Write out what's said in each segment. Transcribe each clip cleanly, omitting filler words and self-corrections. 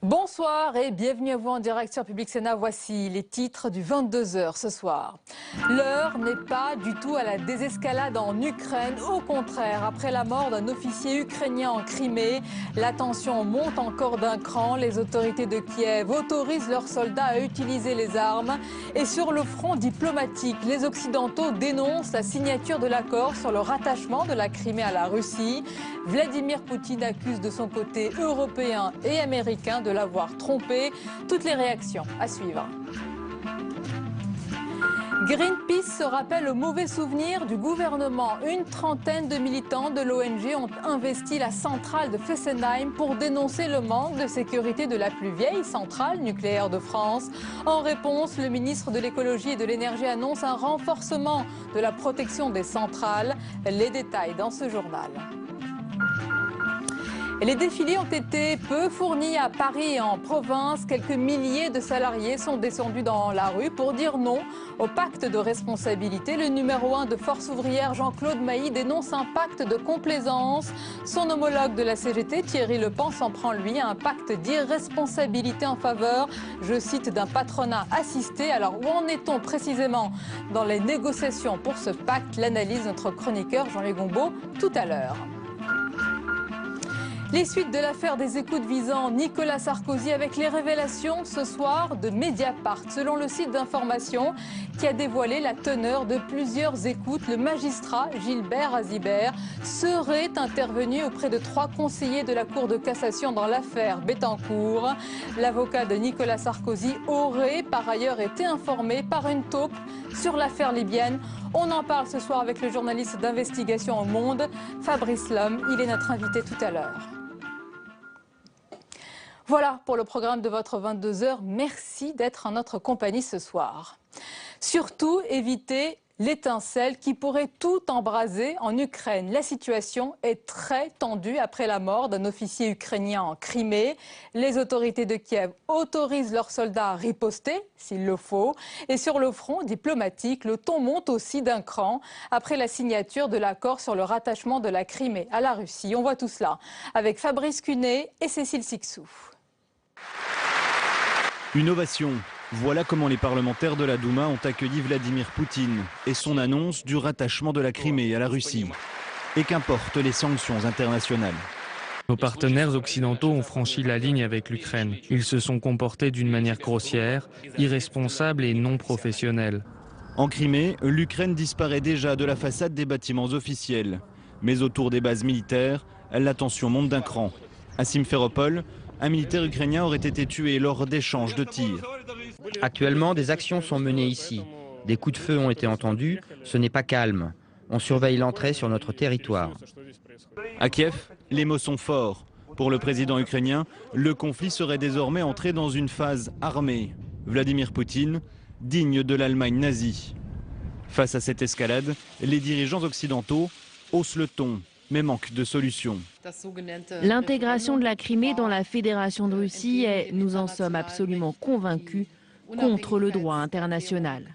Bonsoir et bienvenue à vous en direct sur Public Sénat. Voici les titres du 22h ce soir. L'heure n'est pas du tout à la désescalade en Ukraine. Au contraire, après la mort d'un officier ukrainien en Crimée, la tension monte encore d'un cran. Les autorités de Kiev autorisent leurs soldats à utiliser les armes. Et sur le front diplomatique, les Occidentaux dénoncent la signature de l'accord sur le rattachement de la Crimée à la Russie. Vladimir Poutine accuse de son côté européen et américain de l'avoir trompé. Toutes les réactions à suivre. Greenpeace se rappelle le mauvais souvenir du gouvernement. Une trentaine de militants de l'ONG ont investi la centrale de Fessenheim pour dénoncer le manque de sécurité de la plus vieille centrale nucléaire de France. En réponse, le ministre de l'écologie et de l'énergie annonce un renforcement de la protection des centrales. Les détails dans ce journal. Les défilés ont été peu fournis à Paris et en province. Quelques milliers de salariés sont descendus dans la rue pour dire non au pacte de responsabilité. Le numéro 1 de Force ouvrière, Jean-Claude Mailly, dénonce un pacte de complaisance. Son homologue de la CGT, Thierry Lepant, s'en prend lui à un pacte d'irresponsabilité en faveur, je cite, d'un patronat assisté. Alors où en est-on précisément dans les négociations pour ce pacte? L'analyse de notre chroniqueur Jean-Luc Gombeau tout à l'heure. Les suites de l'affaire des écoutes visant Nicolas Sarkozy avec les révélations ce soir de Mediapart. Selon le site d'information qui a dévoilé la teneur de plusieurs écoutes, le magistrat Gilbert Azibert serait intervenu auprès de 3 conseillers de la Cour de cassation dans l'affaire Bettencourt. L'avocat de Nicolas Sarkozy aurait par ailleurs été informé par une taupe sur l'affaire libyenne. On en parle ce soir avec le journaliste d'investigation au Monde, Fabrice Lhomme. Il est notre invité tout à l'heure. Voilà pour le programme de votre 22h. Merci d'être en notre compagnie ce soir. Surtout, évitez l'étincelle qui pourrait tout embraser en Ukraine. La situation est très tendue après la mort d'un officier ukrainien en Crimée. Les autorités de Kiev autorisent leurs soldats à riposter, s'il le faut. Et sur le front diplomatique, le ton monte aussi d'un cran après la signature de l'accord sur le rattachement de la Crimée à la Russie. On voit tout cela avec Fabrice Cunet et Cécile Sixou. Une ovation. Voilà comment les parlementaires de la Douma ont accueilli Vladimir Poutine et son annonce du rattachement de la Crimée à la Russie. Et qu'importent les sanctions internationales. Nos partenaires occidentaux ont franchi la ligne avec l'Ukraine. Ils se sont comportés d'une manière grossière, irresponsable et non professionnelle. En Crimée, l'Ukraine disparaît déjà de la façade des bâtiments officiels. Mais autour des bases militaires, la tension monte d'un cran. À Simferopol, un militaire ukrainien aurait été tué lors d'échanges de tirs. Actuellement, des actions sont menées ici. Des coups de feu ont été entendus. Ce n'est pas calme. On surveille l'entrée sur notre territoire. À Kiev, les mots sont forts. Pour le président ukrainien, le conflit serait désormais entré dans une phase armée. Vladimir Poutine, digne de l'Allemagne nazie. Face à cette escalade, les dirigeants occidentaux haussent le ton, mais manquent de solutions. L'intégration de la Crimée dans la Fédération de Russie est, nous en sommes absolument convaincus, contre le droit international.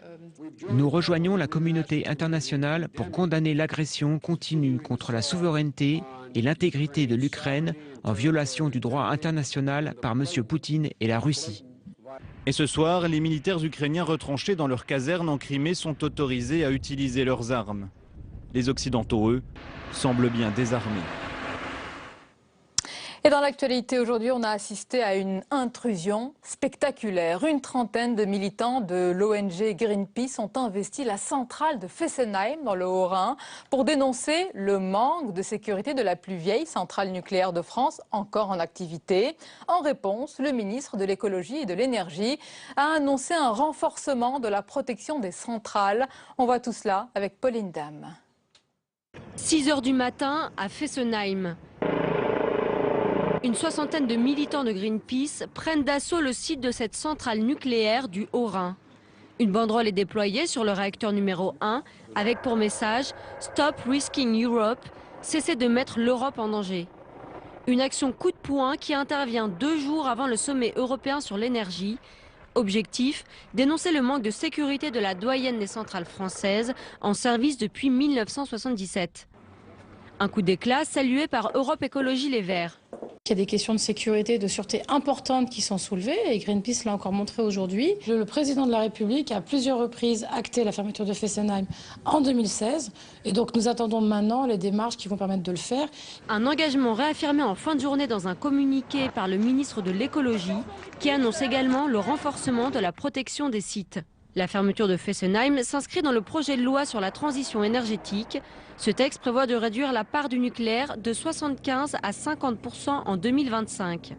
Nous rejoignons la communauté internationale pour condamner l'agression continue contre la souveraineté et l'intégrité de l'Ukraine en violation du droit international par M. Poutine et la Russie. Et ce soir, les militaires ukrainiens retranchés dans leurs casernes en Crimée sont autorisés à utiliser leurs armes. Les Occidentaux, eux, semblent bien désarmés. Et dans l'actualité aujourd'hui, on a assisté à une intrusion spectaculaire. Une trentaine de militants de l'ONG Greenpeace ont investi la centrale de Fessenheim dans le Haut-Rhin pour dénoncer le manque de sécurité de la plus vieille centrale nucléaire de France encore en activité. En réponse, le ministre de l'écologie et de l'énergie a annoncé un renforcement de la protection des centrales. On voit tout cela avec Pauline Dame. 6 h du matin à Fessenheim. Une soixantaine de militants de Greenpeace prennent d'assaut le site de cette centrale nucléaire du Haut-Rhin. Une banderole est déployée sur le réacteur numéro 1 avec pour message « Stop risking Europe », cessez de mettre l'Europe en danger. Une action coup de poing qui intervient 2 jours avant le sommet européen sur l'énergie. Objectif, dénoncer le manque de sécurité de la doyenne des centrales françaises en service depuis 1977. Un coup d'éclat salué par Europe Écologie Les Verts. Il y a des questions de sécurité et de sûreté importantes qui sont soulevées et Greenpeace l'a encore montré aujourd'hui. Le président de la République a à plusieurs reprises acté la fermeture de Fessenheim en 2016 et donc nous attendons maintenant les démarches qui vont permettre de le faire. Un engagement réaffirmé en fin de journée dans un communiqué par le ministre de l'écologie qui annonce également le renforcement de la protection des sites. La fermeture de Fessenheim s'inscrit dans le projet de loi sur la transition énergétique. Ce texte prévoit de réduire la part du nucléaire de 75 à 50% en 2025.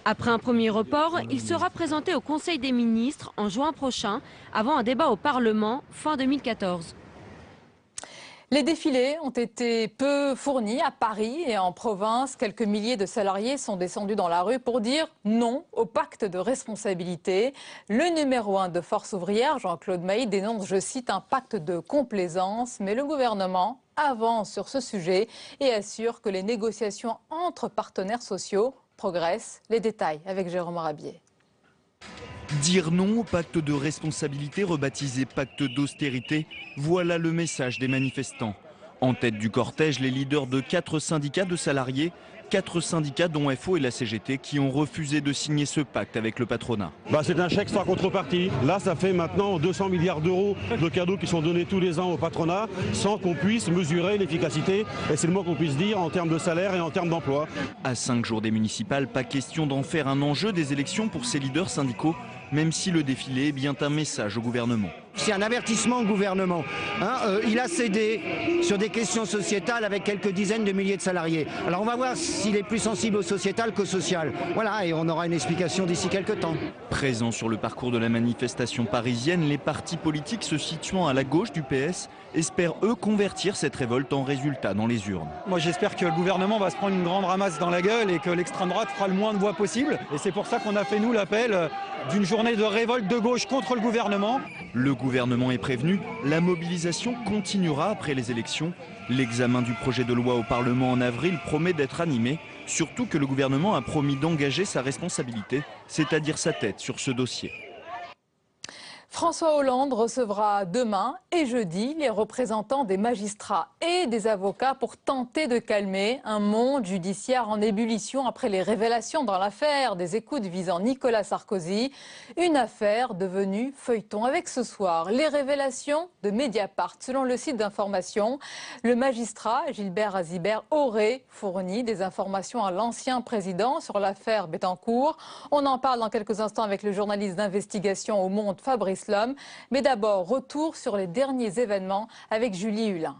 Après un premier report, il sera présenté au Conseil des ministres en juin prochain, avant un débat au Parlement fin 2014. Les défilés ont été peu fournis à Paris et en province. Quelques milliers de salariés sont descendus dans la rue pour dire non au pacte de responsabilité. Le numéro 1 de Force ouvrière, Jean-Claude Mailly, dénonce, je cite, un pacte de complaisance. Mais le gouvernement avance sur ce sujet et assure que les négociations entre partenaires sociaux progressent. Les détails avec Jérôme Rabier. Dire non au pacte de responsabilité rebaptisé pacte d'austérité, voilà le message des manifestants. En tête du cortège, les leaders de 4 syndicats de salariés, 4 syndicats dont FO et la CGT qui ont refusé de signer ce pacte avec le patronat. C'est un chèque sans contrepartie. Là, ça fait maintenant 200 milliards d'euros de cadeaux qui sont donnés tous les ans au patronat sans qu'on puisse mesurer l'efficacité, et c'est le moins qu'on puisse dire, en termes de salaire et en termes d'emploi. À 5 jours des municipales, pas question d'en faire un enjeu des élections pour ces leaders syndicaux, même si le défilé est bien un message au gouvernement. C'est un avertissement au gouvernement. Il a cédé sur des questions sociétales avec quelques dizaines de milliers de salariés. Alors on va voir s'il est plus sensible au sociétal qu'au social. Voilà, et on aura une explication d'ici quelques temps. Présents sur le parcours de la manifestation parisienne, les partis politiques se situant à la gauche du PS espèrent eux convertir cette révolte en résultat dans les urnes. Moi j'espère que le gouvernement va se prendre une grande ramasse dans la gueule et que l'extrême droite fera le moins de voix possible. Et c'est pour ça qu'on a fait nous l'appel d'une journée de révolte de gauche contre le gouvernement. Le gouvernement est prévenu, la mobilisation continuera après les élections. L'examen du projet de loi au Parlement en avril promet d'être animé, surtout que le gouvernement a promis d'engager sa responsabilité, c'est-à-dire sa tête sur ce dossier. François Hollande recevra demain et jeudi les représentants des magistrats et des avocats pour tenter de calmer un monde judiciaire en ébullition après les révélations dans l'affaire des écoutes visant Nicolas Sarkozy. Une affaire devenue feuilleton avec ce soir les révélations de Mediapart. Selon le site d'information, le magistrat Gilbert Azibert aurait fourni des informations à l'ancien président sur l'affaire Bettencourt. On en parle dans quelques instants avec le journaliste d'investigation au Monde Fabrice Lhomme. Mais d'abord, retour sur les derniers événements avec Julie Hulin.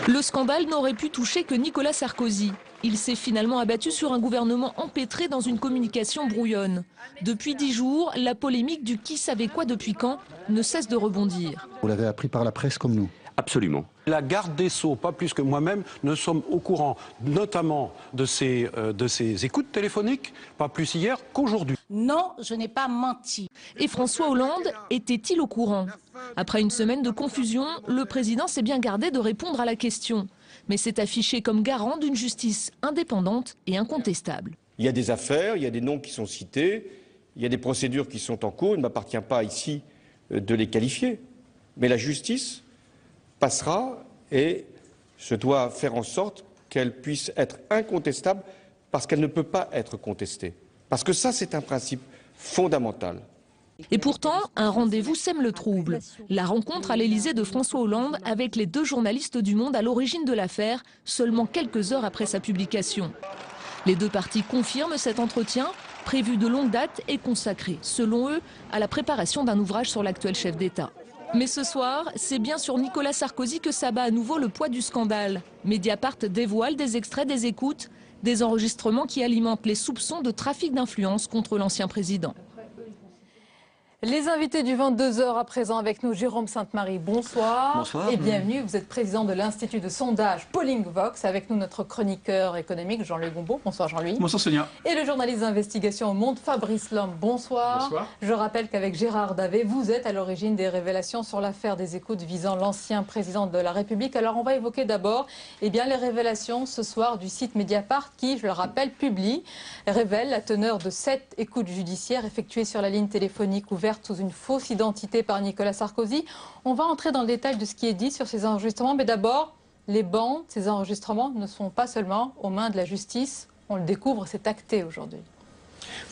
Le scandale n'aurait pu toucher que Nicolas Sarkozy. Il s'est finalement abattu sur un gouvernement empêtré dans une communication brouillonne. Depuis 10 jours, la polémique du qui savait quoi depuis quand ne cesse de rebondir. Vous l'avez appris par la presse comme nous? Absolument. La garde des Sceaux, pas plus que moi-même, ne sommes au courant notamment de ces écoutes téléphoniques, pas plus hier qu'aujourd'hui. Non, je n'ai pas menti. Et François Hollande était-il au courant? Après une semaine de confusion, le président s'est bien gardé de répondre à la question. Mais s'est affiché comme garant d'une justice indépendante et incontestable. Il y a des affaires, il y a des noms qui sont cités, il y a des procédures qui sont en cours. Il ne m'appartient pas ici de les qualifier. Mais la justice passera et je dois faire en sorte qu'elle puisse être incontestable parce qu'elle ne peut pas être contestée. Parce que ça, c'est un principe fondamental. Et pourtant, un rendez-vous sème le trouble. La rencontre à l'Élysée de François Hollande avec les 2 journalistes du Monde à l'origine de l'affaire, seulement quelques heures après sa publication. Les 2 parties confirment cet entretien, prévu de longue date et consacré, selon eux, à la préparation d'un ouvrage sur l'actuel chef d'État. Mais ce soir, c'est bien sur Nicolas Sarkozy que s'abat à nouveau le poids du scandale. Mediapart dévoile des extraits des écoutes, des enregistrements qui alimentent les soupçons de trafic d'influence contre l'ancien président. Les invités du 22h à présent avec nous, Jérôme Sainte-Marie, bonsoir. Bonsoir. Et bienvenue, vous êtes président de l'Institut de sondage Pollingvox. Avec nous notre chroniqueur économique Jean-Louis Gombaud. Bonsoir Jean-Louis. Bonsoir Sonia. Et le journaliste d'investigation au Monde Fabrice Lhomme. Bonsoir. Bonsoir. Je rappelle qu'avec Gérard Davet, vous êtes à l'origine des révélations sur l'affaire des écoutes visant l'ancien président de la République. Alors on va évoquer d'abord les révélations ce soir du site Mediapart qui, je le rappelle, révèle la teneur de 7 écoutes judiciaires effectuées sur la ligne téléphonique ouverte sous une fausse identité par Nicolas Sarkozy. On va entrer dans le détail de ce qui est dit sur ces enregistrements, mais d'abord, les bandes, ces enregistrements ne sont pas seulement aux mains de la justice. On le découvre, c'est acté aujourd'hui.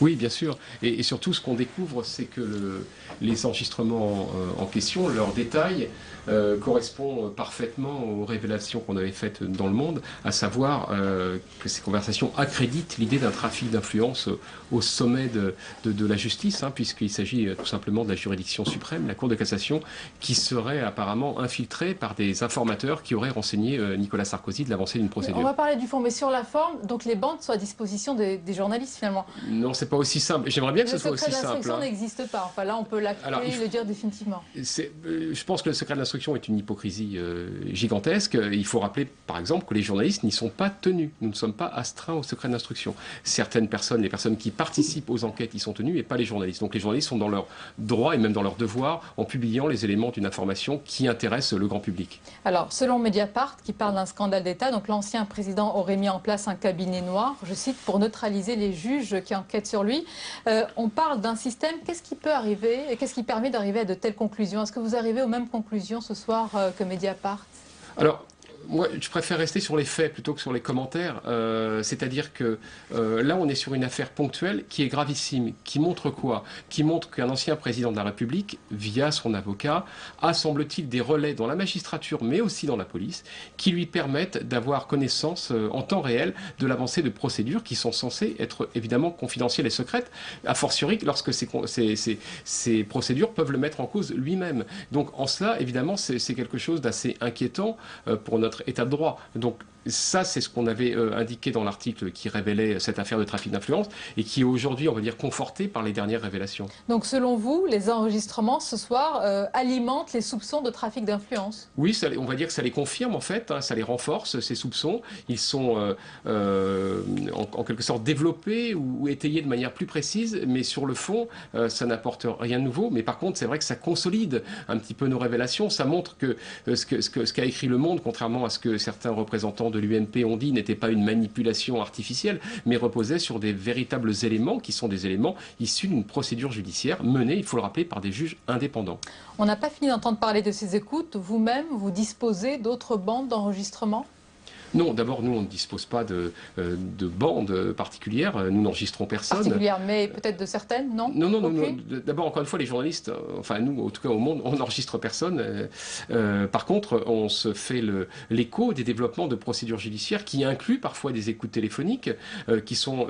Oui, bien sûr. Et surtout, ce qu'on découvre, c'est que les enregistrements en question, leurs détails, correspondent parfaitement aux révélations qu'on avait faites dans le monde, à savoir que ces conversations accréditent l'idée d'un trafic d'influence au sommet de la justice, hein, puisqu'il s'agit tout simplement de la juridiction suprême, la Cour de cassation, qui serait apparemment infiltrée par des informateurs qui auraient renseigné Nicolas Sarkozy de l'avancée d'une procédure. On va parler du fond, mais sur la forme, donc les bandes sont à disposition des journalistes finalement. Non, c'est pas aussi simple. J'aimerais bien que ce soit aussi simple. Le secret d'instruction n'existe pas. Enfin là, on peut l'acter et le dire définitivement. Je pense que le secret de l'instruction est une hypocrisie gigantesque. Il faut rappeler, par exemple, que les journalistes n'y sont pas tenus. Nous ne sommes pas astreints au secret de l'instruction. Certaines personnes, les personnes qui participent aux enquêtes, y sont tenues, et pas les journalistes. Donc les journalistes sont dans leur droit et même dans leur devoir en publiant les éléments d'une information qui intéresse le grand public. Alors, selon Mediapart, qui parle d'un scandale d'État, donc l'ancien président aurait mis en place un cabinet noir, je cite, pour neutraliser les juges qui enquêtent sur lui. On parle d'un système. Qu'est-ce qui peut arriver et qu'est-ce qui permet d'arriver à de telles conclusions? Est-ce que vous arrivez aux mêmes conclusions ce soir que Mediapart? Alors, moi, je préfère rester sur les faits plutôt que sur les commentaires. C'est-à-dire que là, on est sur une affaire ponctuelle qui est gravissime. Qui montre quoi? Qui montre qu'un ancien président de la République, via son avocat, a, semble-t-il, des relais dans la magistrature, mais aussi dans la police, qui lui permettent d'avoir connaissance en temps réel de l'avancée de procédures qui sont censées être évidemment confidentielles et secrètes, a fortiori lorsque ces procédures peuvent le mettre en cause lui-même. Donc, en cela, évidemment, c'est quelque chose d'assez inquiétant pour notre état de droit. Donc ça, c'est ce qu'on avait indiqué dans l'article qui révélait cette affaire de trafic d'influence et qui est aujourd'hui, on va dire, conforté par les dernières révélations. Donc selon vous, les enregistrements ce soir alimentent les soupçons de trafic d'influence? Oui, on va dire que ça les confirme en fait, hein, ça les renforce, ces soupçons. Ils sont en quelque sorte développés ou étayés de manière plus précise, mais sur le fond, ça n'apporte rien de nouveau. Mais par contre, c'est vrai que ça consolide un petit peu nos révélations. Ça montre que ce qu'a écrit Le Monde, contrairement à ce que certains représentants de l'UMP ont dit, n'était pas une manipulation artificielle, mais reposait sur des véritables éléments qui sont des éléments issus d'une procédure judiciaire menée, il faut le rappeler, par des juges indépendants. On n'a pas fini d'entendre parler de ces écoutes. Vous-même, vous disposez d'autres bandes d'enregistrement? Non, d'abord, nous, on ne dispose pas de bandes particulières. Nous n'enregistrons personne. Particulières, mais peut-être de certaines, non? Non, non, non. Okay. D'abord, encore une fois, les journalistes, enfin nous, en tout cas au Monde, on n'enregistre personne. Par contre, on se fait l'écho des développements de procédures judiciaires qui incluent parfois des écoutes téléphoniques qui sont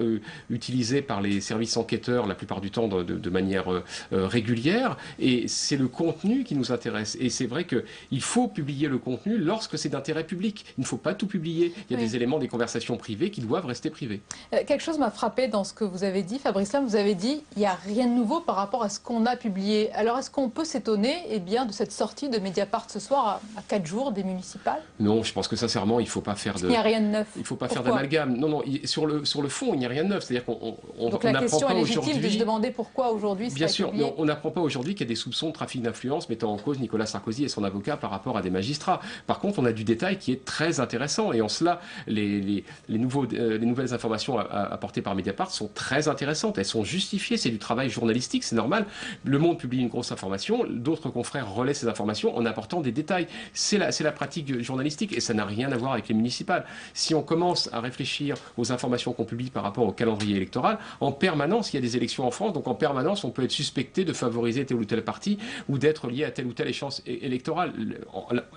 utilisées par les services enquêteurs la plupart du temps de manière régulière. Et c'est le contenu qui nous intéresse. Et c'est vrai qu'il faut publier le contenu lorsque c'est d'intérêt public. Il ne faut pas tout publier. Il y a des éléments des conversations privées qui doivent rester privées. Quelque chose m'a frappé dans ce que vous avez dit, Fabrice Lhomme. Vous avez dit il n'y a rien de nouveau par rapport à ce qu'on a publié. Alors est-ce qu'on peut s'étonner de cette sortie de Mediapart ce soir à 4 jours des municipales? Non, je pense que sincèrement, il ne faut pas faire Il n'y a rien de neuf. Il ne faut pas faire d'amalgame. Non, non, sur le fond, il n'y a rien de neuf. C'est-à-dire qu'on Donc la question est légitime de se demander pourquoi aujourd'hui Bien sûr, mais on n'apprend pas aujourd'hui qu'il y a des soupçons de trafic d'influence mettant en cause Nicolas Sarkozy et son avocat par rapport à des magistrats. Par contre, on a du détail qui est très intéressant et en cela, les nouvelles informations apportées par Mediapart sont très intéressantes. Elles sont justifiées. C'est du travail journalistique, c'est normal. Le Monde publie une grosse information. D'autres confrères relaient ces informations en apportant des détails. C'est la pratique journalistique et ça n'a rien à voir avec les municipales. Si on commence à réfléchir aux informations qu'on publie par rapport au calendrier électoral, en permanence, il y a des élections en France. Donc en permanence, on peut être suspecté de favoriser tel ou tel parti ou d'être lié à telle ou telle échéance électorale.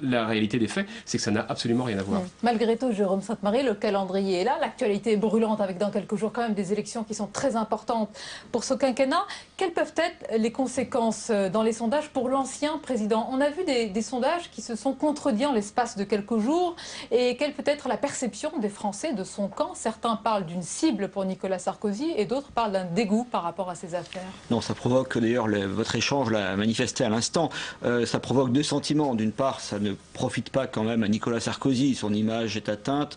La réalité des faits, c'est que ça n'a absolument rien à voir. Malgré tout, Jérôme Sainte-Marie, le calendrier est là, l'actualité est brûlante avec dans quelques jours quand même des élections qui sont très importantes pour ce quinquennat. Quelles peuvent être les conséquences dans les sondages pour l'ancien président? On a vu des sondages qui se sont contredits en l'espace de quelques jours. Et quelle peut être la perception des Français de son camp? Certains parlent d'une cible pour Nicolas Sarkozy et d'autres parlent d'un dégoût par rapport à ces affaires. Non, ça provoque, d'ailleurs, votre échange l'a manifesté à l'instant, ça provoque deux sentiments. D'une part, ça ne profite pas quand même à Nicolas Sarkozy, son image est atteinte.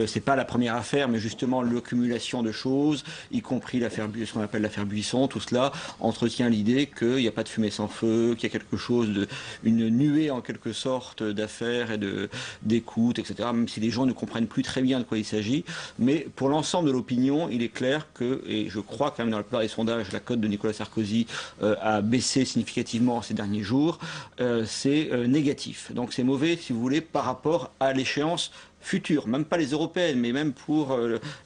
C'est pas la première affaire, mais justement l'accumulation de choses, y compris ce qu'on appelle l'affaire Buisson, tout cela entretient l'idée qu'il n'y a pas de fumée sans feu, qu'il y a quelque chose une nuée en quelque sorte d'affaires et d'écoute, etc. Même si les gens ne comprennent plus très bien de quoi il s'agit. Mais pour l'ensemble de l'opinion, il est clair que, et je crois quand même dans la plupart des sondages, la cote de Nicolas Sarkozy a baissé significativement ces derniers jours, c'est négatif. Donc c'est mauvais, si vous voulez, par rapport à l'échéance future, même pas les européennes, mais même pour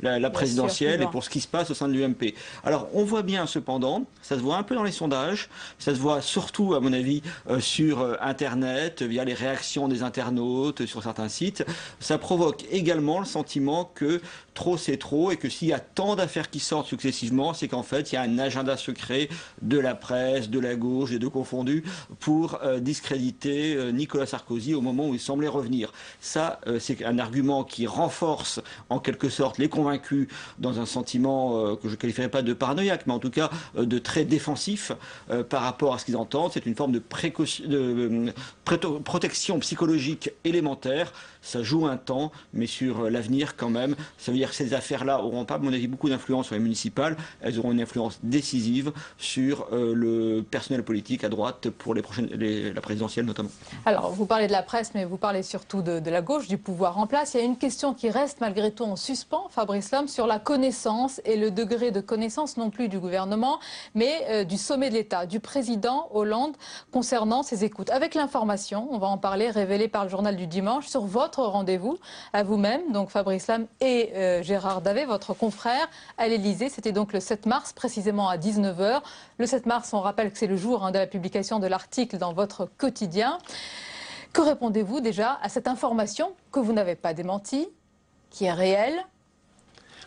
la présidentielle et pour ce qui se passe au sein de l'UMP. Alors on voit bien cependant, ça se voit un peu dans les sondages, ça se voit surtout à mon avis sur Internet, via les réactions des internautes, sur certains sites, ça provoque également le sentiment que trop c'est trop et que s'il y a tant d'affaires qui sortent successivement, c'est qu'en fait il y a un agenda secret de la presse, de la gauche, des deux confondus, pour discréditer Nicolas Sarkozy au moment où il semblait revenir. Ça, c'est un argument qui renforce en quelque sorte les convaincus dans un sentiment que je ne qualifierais pas de paranoïaque, mais en tout cas de très défensif par rapport à ce qu'ils entendent. C'est une forme de protection psychologique élémentaire. Ça joue un temps, mais sur l'avenir quand même. Ça veut dire que ces affaires-là n'auront pas, à mon avis, beaucoup d'influence sur les municipales. Elles auront une influence décisive sur le personnel politique à droite pour la présidentielle notamment. Alors, vous parlez de la presse, mais vous parlez surtout de la gauche, du pouvoir en place. Il y a une question qui reste malgré tout en suspens, Fabrice Lhomme, sur la connaissance et le degré de connaissance non plus du gouvernement, mais du sommet de l'État, du président Hollande concernant ses écoutes. Avec l'information, on va en parler, révélée par le journal du dimanche, sur votre rendez-vous à vous-même, donc Fabrice Lhomme et Gérard Davet, votre confrère, à l'Élysée. C'était donc le 7 mars, précisément à 19 h. Le 7 mars, on rappelle que c'est le jour de la publication de l'article dans votre quotidien. Que répondez-vous déjà à cette information que vous n'avez pas démentie, qui est réelle?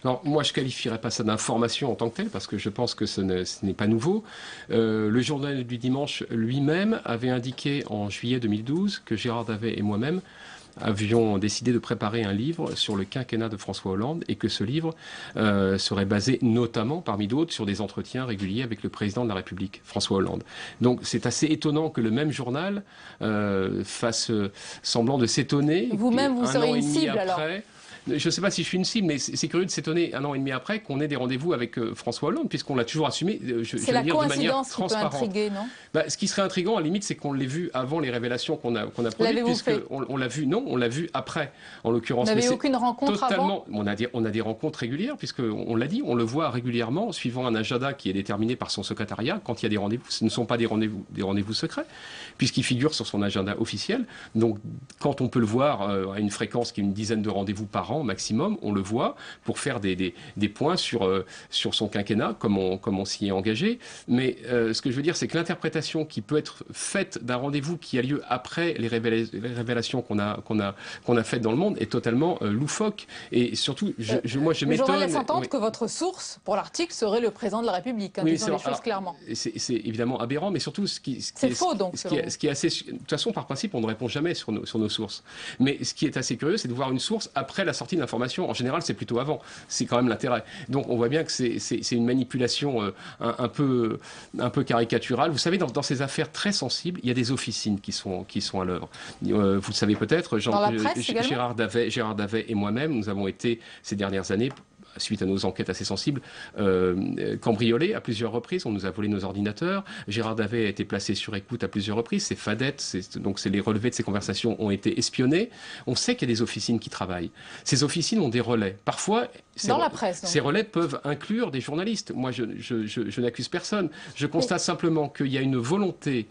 Alors, moi, je ne qualifierais pas ça d'information en tant que telle, parce que je pense que ce n'est pas nouveau. Le journal du dimanche lui-même avait indiqué en juillet 2012 que Gérard Davet et moi-même avions décidé de préparer un livre sur le quinquennat de François Hollande et que ce livre serait basé notamment, parmi d'autres, sur des entretiens réguliers avec le président de la République, François Hollande. Donc c'est assez étonnant que le même journal fasse semblant de s'étonner. Vous-même, vous seriez une cible alors? Je ne sais pas si je suis une cible, mais c'est curieux de s'étonner 1 an et demi après qu'on ait des rendez-vous avec François Hollande, puisqu'on l'a toujours assumé, c'est la coïncidence qui peut intriguer, non? Ce qui serait intriguant, à la limite, c'est qu'on l'ait vu avant les révélations qu'on a produites, puisqu'on l'a vu, non, on l'a vu après, en l'occurrence. Vous n'avez aucune rencontre avant? On a des rencontres régulières, puisqu'on l'a dit, on le voit régulièrement, suivant un agenda qui est déterminé par son secrétariat, quand il y a des rendez-vous. Ce ne sont pas des rendez-vous secrets, puisqu'ils figurent sur son agenda officiel. Donc, quand on peut le voir à une fréquence qui est une dizaine de rendez-vous par an, maximum, on le voit pour faire des points sur son quinquennat, comme on s'y est engagé. Mais ce que je veux dire, c'est que l'interprétation qui peut être faite d'un rendez-vous qui a lieu après les révélations qu'on a faites dans le monde est totalement loufoque. Et surtout, moi je m'étonne... Le journal laisse entendre que votre source pour l'article serait le président de la République, disons les choses clairement. C'est évidemment aberrant, mais surtout c'est faux donc. Ce qui est assez, de toute façon, par principe, on ne répond jamais sur nos sources. Mais ce qui est assez curieux, c'est de voir une source après la sortie de l'information. En général, c'est plutôt avant. C'est quand même l'intérêt. Donc, on voit bien que c'est une manipulation un peu caricaturale. Vous savez, dans ces affaires très sensibles, il y a des officines qui sont à l'œuvre. Vous le savez peut-être, Gérard Davet et moi-même, nous avons été ces dernières années, suite à nos enquêtes assez sensibles, cambriolés à plusieurs reprises. On nous a volé nos ordinateurs. Gérard Davet a été placé sur écoute à plusieurs reprises. Ses fadettes, donc les relevés de ses conversations ont été espionnés. On sait qu'il y a des officines qui travaillent. Ces officines ont des relais. Parfois, dans la presse, ces relais peuvent inclure des journalistes. Moi, je n'accuse personne. Je constate simplement qu'il y a une volonté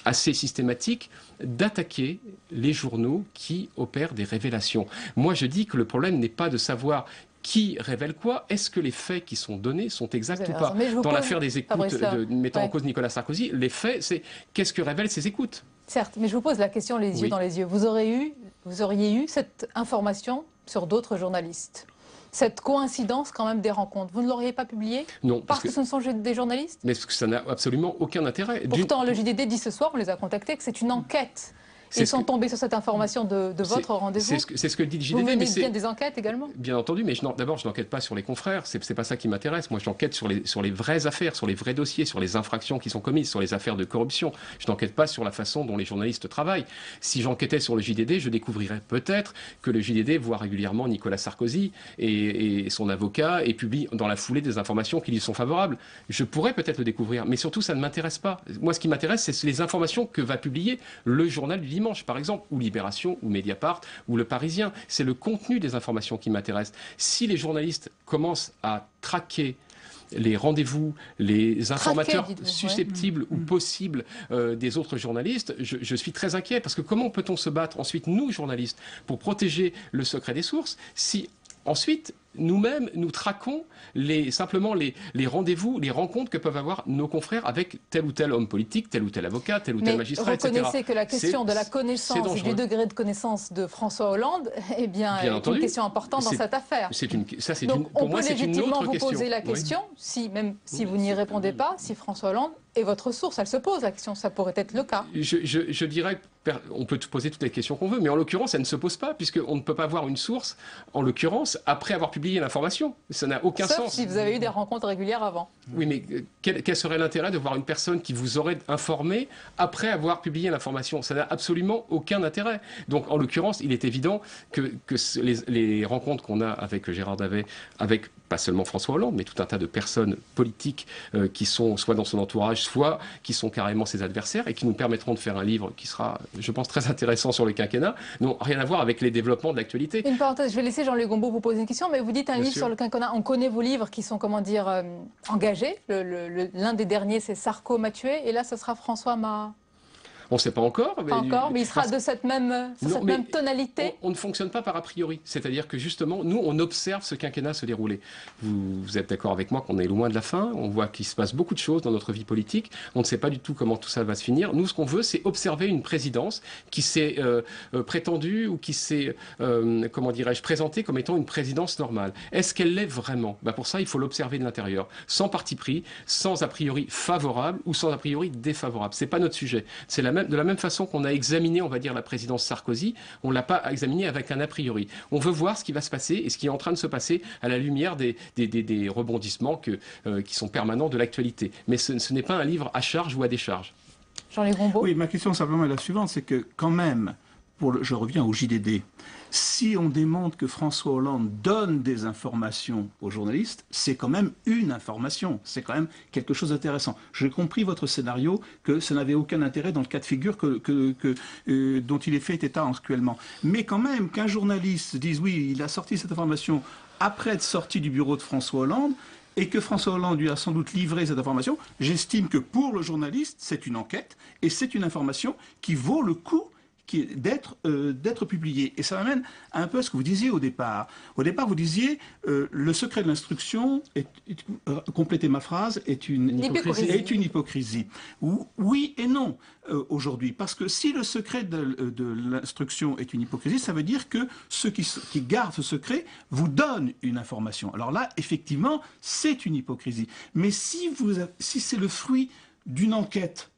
assez systématique d'attaquer les journaux qui opèrent des révélations. Moi, je dis que le problème n'est pas de savoir qui révèle quoi? Est-ce que les faits qui sont donnés sont exacts ou pas? Dans l'affaire des écoutes mettant en cause Nicolas Sarkozy, les faits, c'est qu'est-ce que révèlent ces écoutes? Certes, mais je vous pose la question les yeux dans les yeux. Vous auriez eu cette information sur d'autres journalistes? Cette coïncidence quand même des rencontres, vous ne l'auriez pas publiée? Non. Parce que ce ne sont des journalistes? Mais parce que ça n'a absolument aucun intérêt. Pourtant, le JDD dit ce soir, on les a contactés, que c'est une enquête Ils sont tombés sur cette information de votre rendez-vous. C'est ce que dit le JDD. Vous menez bien des enquêtes également? Bien entendu, mais d'abord, je n'enquête pas sur les confrères. C'est pas ça qui m'intéresse. Moi, j'enquête sur les vraies affaires, sur les vrais dossiers, sur les infractions qui sont commises, sur les affaires de corruption. Je n'enquête pas sur la façon dont les journalistes travaillent. Si j'enquêtais sur le JDD, je découvrirais peut-être que le JDD voit régulièrement Nicolas Sarkozy et son avocat et publie dans la foulée des informations qui lui sont favorables. Je pourrais peut-être le découvrir, mais surtout, ça ne m'intéresse pas. Moi, ce qui m'intéresse, c'est les informations que va publier le journal du dimanche, par exemple, ou Libération, ou Mediapart, ou Le Parisien. C'est le contenu des informations qui m'intéresse. Si les journalistes commencent à traquer les rendez-vous, les informateurs susceptibles ou possibles des autres journalistes, je suis très inquiet, parce que comment peut-on se battre ensuite, nous, journalistes, pour protéger le secret des sources, si ensuite, nous-mêmes, nous traquons simplement les rendez-vous, les rencontres que peuvent avoir nos confrères avec tel ou tel homme politique, tel ou tel avocat, tel ou tel magistrat, etc. Mais reconnaissez que la question de la connaissance, du degré de connaissance de François Hollande, est bien une question importante dans cette affaire. Donc on peut légitimement vous poser la question, même si vous n'y répondez pas, si François Hollande est votre source. Elle se pose la question, ça pourrait être le cas. Je dirais on peut poser toutes les questions qu'on veut, mais en l'occurrence, elle ne se pose pas, puisqu'on ne peut pas avoir une source, en l'occurrence, après avoir publié l'information. Ça n'a aucun sens. Sauf si vous avez eu des rencontres régulières avant. Oui, mais quel serait l'intérêt de voir une personne qui vous aurait informé après avoir publié l'information? Ça n'a absolument aucun intérêt. Donc, en l'occurrence, il est évident que les rencontres qu'on a avec Gérard Davet, avec pas seulement François Hollande, mais tout un tas de personnes politiques qui sont soit dans son entourage, soit qui sont carrément ses adversaires et qui nous permettront de faire un livre qui sera, je pense, très intéressant sur le quinquennat, n'ont rien à voir avec les développements de l'actualité. Une parenthèse, je vais laisser Jean-Luc Gombault vous poser une question, mais vous dites un livre sur le quinquennat. On connaît vos livres qui sont, comment dire, engagés. L'un des derniers, c'est Sarko m'a tué, et là, ce sera François m'a... On ne sait pas encore. Pas encore, mais il sera de cette même tonalité. On ne fonctionne pas par a priori. C'est-à-dire que justement, nous, on observe ce quinquennat se dérouler. Vous êtes d'accord avec moi qu'on est loin de la fin. On voit qu'il se passe beaucoup de choses dans notre vie politique. On ne sait pas du tout comment tout ça va se finir. Nous, ce qu'on veut, c'est observer une présidence qui s'est prétendue ou qui s'est, comment dirais-je, présentée comme étant une présidence normale. Est-ce qu'elle l'est vraiment? Pour ça, il faut l'observer de l'intérieur, sans parti pris, sans a priori favorable ou sans a priori défavorable. C'est pas notre sujet. C'est de la même façon qu'on a examiné, on va dire, la présidence Sarkozy, on ne l'a pas examiné avec un a priori. On veut voir ce qui va se passer et ce qui est en train de se passer à la lumière des rebondissements qui sont permanents de l'actualité. Mais ce n'est pas un livre à charge ou à décharge. Jean-Luc Gombault. Oui, ma question simplement est la suivante, c'est que quand même, je reviens au JDD, si on démontre que François Hollande donne des informations aux journalistes, c'est quand même une information, c'est quand même quelque chose d'intéressant. J'ai compris votre scénario, que ça n'avait aucun intérêt dans le cas de figure dont il est fait état actuellement. Mais quand même, qu'un journaliste dise oui, il a sorti cette information après être sorti du bureau de François Hollande, et que François Hollande lui a sans doute livré cette information, j'estime que pour le journaliste, c'est une enquête, et c'est une information qui vaut le coup d'être publié. Et ça m'amène un peu à ce que vous disiez au départ. Au départ, vous disiez le secret de l'instruction, complétez ma phrase, est une hypocrisie. Oui et non aujourd'hui. Parce que si le secret de l'instruction est une hypocrisie, ça veut dire que ceux qui gardent ce secret vous donnent une information. Alors là, effectivement, c'est une hypocrisie. Mais si c'est le fruit d'une enquête,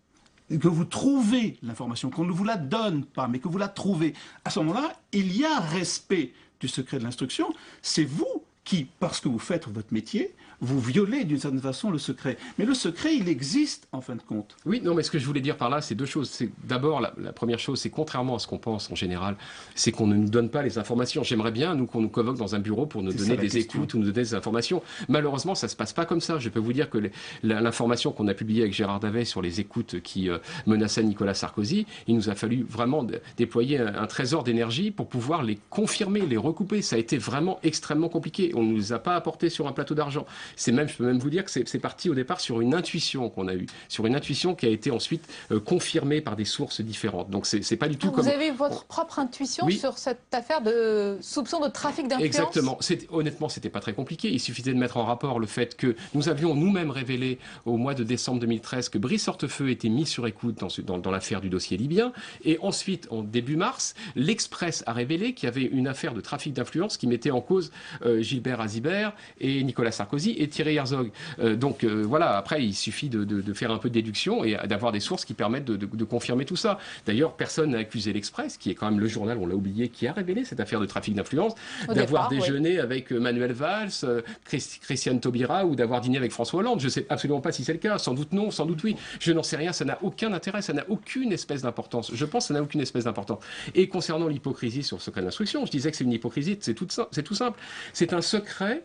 que vous trouvez l'information, qu'on ne vous la donne pas, mais que vous la trouvez, à ce moment-là, il y a respect du secret de l'instruction. C'est vous qui, parce que vous faites votre métier, vous violez d'une certaine façon le secret. Mais le secret, il existe en fin de compte. Oui, non, mais ce que je voulais dire par là, c'est deux choses. D'abord, la première chose, c'est contrairement à ce qu'on pense en général, c'est qu'on ne nous donne pas les informations. J'aimerais bien, nous, qu'on nous convoque dans un bureau pour nous donner des écoutes ou nous donner des informations. Malheureusement, ça ne se passe pas comme ça. Je peux vous dire que l'information qu'on a publiée avec Gérard Davet sur les écoutes qui menaçaient Nicolas Sarkozy, il nous a fallu vraiment déployer un trésor d'énergie pour pouvoir les confirmer, les recouper. Ça a été vraiment extrêmement compliqué. On ne nous a pas apporté sur un plateau d'argent. Je peux même vous dire que c'est parti au départ sur une intuition qu'on a eue, sur une intuition qui a été ensuite confirmée par des sources différentes. Donc c'est pas du tout comme... Vous avez eu votre propre intuition sur cette affaire de soupçon de trafic d'influence? Exactement. Honnêtement, c'était pas très compliqué. Il suffisait de mettre en rapport le fait que nous avions nous-mêmes révélé au mois de décembre 2013 que Brice Hortefeux était mis sur écoute dans l'affaire du dossier libyen. Et ensuite, en début mars, l'Express a révélé qu'il y avait une affaire de trafic d'influence qui mettait en cause Gilles Gilbert Azibert et Nicolas Sarkozy et Thierry Herzog. Voilà, après il suffit de faire un peu de déduction et d'avoir des sources qui permettent de confirmer tout ça. D'ailleurs, personne n'a accusé l'Express, qui est quand même le journal, on l'a oublié, qui a révélé cette affaire de trafic d'influence, d'avoir déjeuné avec Manuel Valls, Christiane Taubira ou d'avoir dîné avec François Hollande. Je ne sais absolument pas si c'est le cas, sans doute non, sans doute oui. Je n'en sais rien, ça n'a aucun intérêt, ça n'a aucune espèce d'importance. Je pense que ça n'a aucune espèce d'importance. Et concernant l'hypocrisie sur le secret d'instruction, je disais que c'est une hypocrisie, c'est tout simple. C'est un secret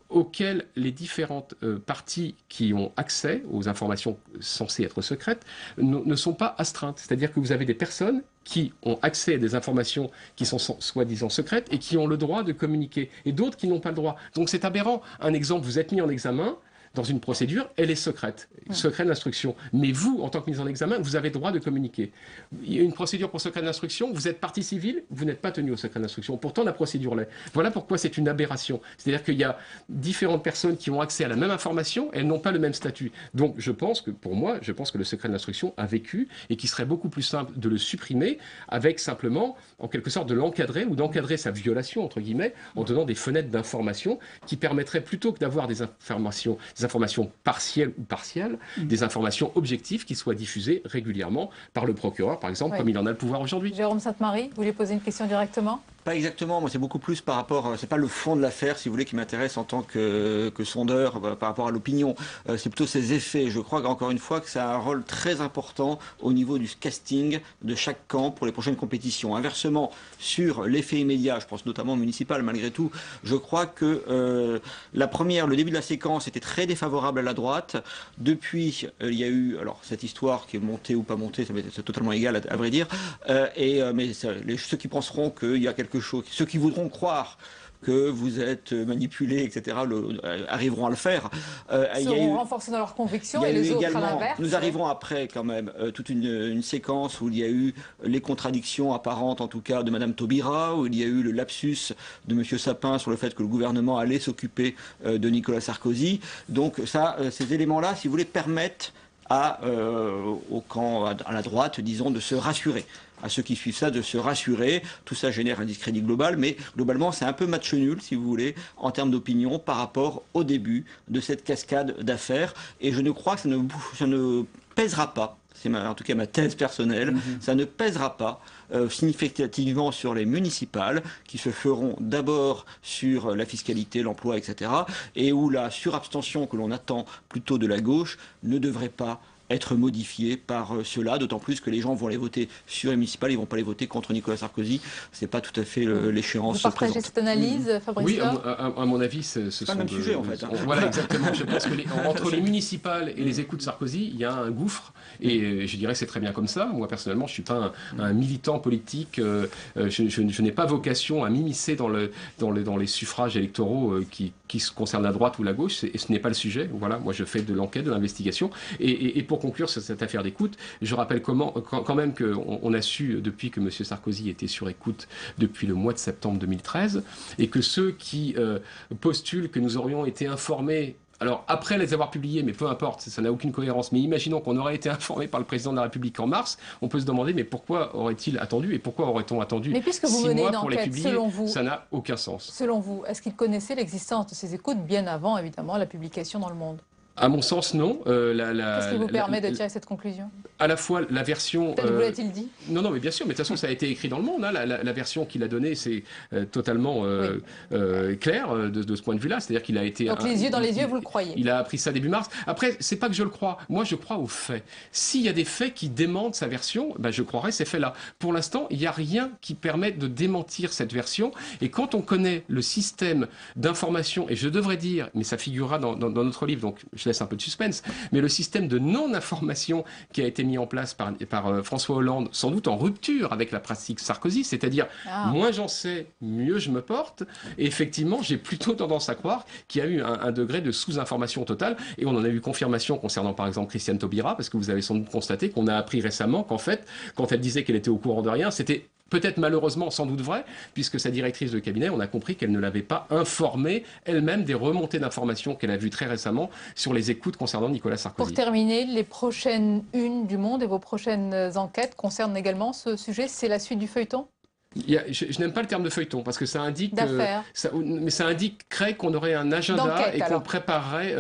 auquel les différentes parties qui ont accès aux informations censées être secrètes ne sont pas astreintes. C'est-à-dire que vous avez des personnes qui ont accès à des informations qui sont soi-disant secrètes et qui ont le droit de communiquer, et d'autres qui n'ont pas le droit. Donc c'est aberrant. Un exemple, vous êtes mis en examen dans une procédure, elle est secrète, secret d'instruction. Mais vous, en tant que mis en examen, vous avez le droit de communiquer. Il y a une procédure pour secret d'instruction, vous êtes partie civile, vous n'êtes pas tenu au secret d'instruction. Pourtant, la procédure l'est. Voilà pourquoi c'est une aberration. C'est-à-dire qu'il y a différentes personnes qui ont accès à la même information, elles n'ont pas le même statut. Donc, je pense que le secret d'instruction a vécu et qu'il serait beaucoup plus simple de le supprimer avec simplement, en quelque sorte, de l'encadrer ou d'encadrer sa violation, entre guillemets, en donnant des fenêtres d'information qui permettraient, plutôt que d'avoir des informations partielles ou partielles, des informations objectives qui soient diffusées régulièrement par le procureur, par exemple, comme il en a le pouvoir aujourd'hui. Jérôme Sainte-Marie, vous voulez poser une question directement ? Pas exactement, moi c'est beaucoup plus par rapport, c'est pas le fond de l'affaire si vous voulez qui m'intéresse en tant que sondeur par rapport à l'opinion, c'est plutôt ses effets. Je crois qu'encore une fois que ça a un rôle très important au niveau du casting de chaque camp pour les prochaines compétitions. Inversement, sur l'effet immédiat, je pense notamment au municipal malgré tout, je crois que le début de la séquence était très défavorable à la droite. Depuis, il y a eu, alors cette histoire qui est montée ou pas montée, c'est totalement égal à vrai dire, mais ceux qui penseront qu'il y a quelque chose, ceux qui voudront croire que vous êtes manipulé, etc., arriveront à le faire. Seront renforcés dans leurs convictions et les autres à l'inverse. Nous arriverons après quand même toute une séquence où il y a eu les contradictions apparentes, en tout cas, de Madame Taubira, où il y a eu le lapsus de Monsieur Sapin sur le fait que le gouvernement allait s'occuper de Nicolas Sarkozy. Donc ça, ces éléments-là, si vous voulez, permettent au camp, à la droite, disons, de se rassurer. À ceux qui suivent ça, de se rassurer. Tout ça génère un discrédit global, mais globalement, c'est un peu match nul, si vous voulez, en termes d'opinion par rapport au début de cette cascade d'affaires. Et je ne crois que ça ne pèsera pas, c'est en tout cas ma thèse personnelle, ça ne pèsera pas significativement sur les municipales, qui se feront d'abord sur la fiscalité, l'emploi, etc., et où la surabstention que l'on attend plutôt de la gauche ne devrait pas être modifié par cela, d'autant plus que les gens vont les voter sur les municipales, ils ne vont pas les voter contre Nicolas Sarkozy. Ce n'est pas tout à fait l'échéance. Vous partagez cette analyse, Fabrice? Oui, à mon avis, ce sont le même sujet en fait. Voilà, exactement. Je pense que entre les municipales et les écoutes Sarkozy, il y a un gouffre, et je dirais que c'est très bien comme ça. Moi, personnellement, je ne suis pas un militant politique, je n'ai pas vocation à m'immiscer dans les suffrages électoraux qui concernent la droite ou la gauche, et ce n'est pas le sujet. Voilà, moi je fais de l'enquête, de l'investigation, et pour conclure sur cette affaire d'écoute, je rappelle quand même qu'on a su depuis que M. Sarkozy était sur écoute depuis le mois de septembre 2013, et que ceux qui postulent que nous aurions été informés, alors après les avoir publiés, mais peu importe, ça n'a aucune cohérence, mais imaginons qu'on aurait été informé par le président de la République en mars, on peut se demander mais pourquoi aurait-il attendu, et pourquoi aurait-on attendu 6 mois pour les publier? Selon vous, ça n'a aucun sens. Selon vous, est-ce qu'il connaissait l'existence de ces écoutes bien avant, évidemment, la publication dans Le Monde? À mon sens, non. Qu'est-ce qui vous permet de tirer cette conclusion? À la fois la version... Peut-être vous l'a-t-il dit? Non, mais bien sûr, mais de toute façon, ça a été écrit dans Le Monde. Hein. La version qu'il a donnée, c'est totalement clair de ce point de vue-là. C'est-à-dire qu'il a été... Donc les yeux dans les yeux, vous le croyez? Il a appris ça début mars. Après, c'est pas que je le crois. Moi, je crois aux faits. S'il y a des faits qui démentent sa version, je croirais ces faits-là. Pour l'instant, il n'y a rien qui permette de démentir cette version. Et quand on connaît le système d'information, et je devrais dire, mais ça figurera dans notre livre, donc je laisse un peu de suspense, mais le système de non-information qui a été mis en place par François Hollande, sans doute en rupture avec la pratique Sarkozy, c'est-à-dire moins j'en sais, mieux je me porte, et effectivement j'ai plutôt tendance à croire qu'il y a eu un degré de sous-information totale, et on en a eu confirmation concernant par exemple Christiane Taubira, parce que vous avez sans doute constaté qu'on a appris récemment qu'en fait, quand elle disait qu'elle était au courant de rien, c'était peut-être malheureusement sans doute vrai, puisque sa directrice de cabinet, on a compris qu'elle ne l'avait pas informée elle-même des remontées d'informations qu'elle a vues très récemment sur les écoutes concernant Nicolas Sarkozy. Pour terminer, les prochaines unes du Monde et vos prochaines enquêtes concernent également ce sujet. C'est la suite du feuilleton? Je n'aime pas le terme de feuilleton parce que ça indique, qu'on aurait un agenda et qu'on préparerait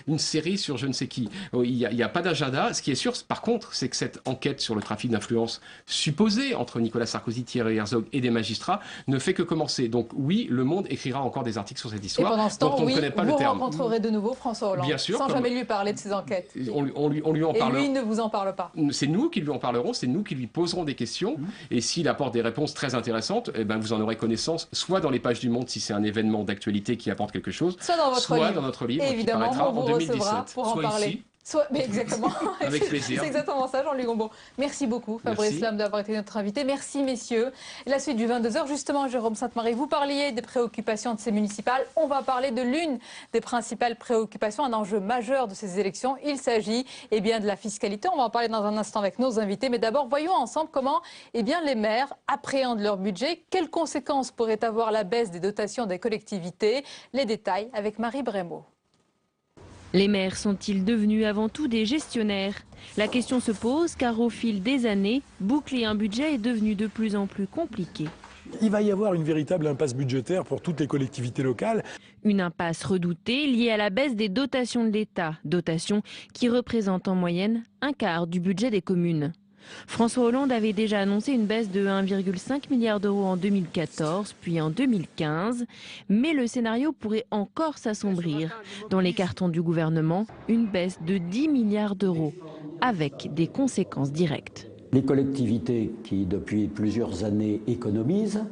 une série sur je ne sais qui. Il n'y a pas d'agenda. Ce qui est sûr, par contre, c'est que cette enquête sur le trafic d'influence supposé entre Nicolas Sarkozy, Thierry Herzog et des magistrats ne fait que commencer. Donc oui, Le Monde écrira encore des articles sur cette histoire. Et pendant ce temps, dont on ne connaît pas le terme. Vous rencontrerez de nouveau François Hollande, bien sûr, sans jamais lui parler de ses enquêtes. On lui en parlera. Et lui ne vous en parle pas. C'est nous qui lui en parlerons, c'est nous qui lui poserons des questions. Et s'il apporte des réponses très intéressantes, eh ben vous en aurez connaissance, soit dans les pages du Monde si c'est un événement d'actualité qui apporte quelque chose, soit dans notre livre, qui paraîtra en 2017. Pour en parler. Ici. Mais exactement. Avec plaisir. C'est exactement ça, Jean-Luc Gombault. Merci beaucoup, Fabrice Lam, d'avoir été notre invité. Merci, messieurs. Et la suite du 22h, justement, Jérôme Sainte-Marie, vous parliez des préoccupations de ces municipales. On va parler de l'une des principales préoccupations, un enjeu majeur de ces élections. Il s'agit de la fiscalité. On va en parler dans un instant avec nos invités. Mais d'abord, voyons ensemble comment les maires appréhendent leur budget. Quelles conséquences pourrait avoir la baisse des dotations des collectivités? Les détails avec Marie Brémaud. Les maires sont-ils devenus avant tout des gestionnaires? La question se pose car au fil des années, boucler un budget est devenu de plus en plus compliqué. Il va y avoir une véritable impasse budgétaire pour toutes les collectivités locales. Une impasse redoutée liée à la baisse des dotations de l'État, dotations qui représentent en moyenne un quart du budget des communes. François Hollande avait déjà annoncé une baisse de 1,5 milliard d'euros en 2014, puis en 2015. Mais le scénario pourrait encore s'assombrir. Dans les cartons du gouvernement, une baisse de 10 milliards d'euros, avec des conséquences directes. Les collectivités qui, depuis plusieurs années, économisent,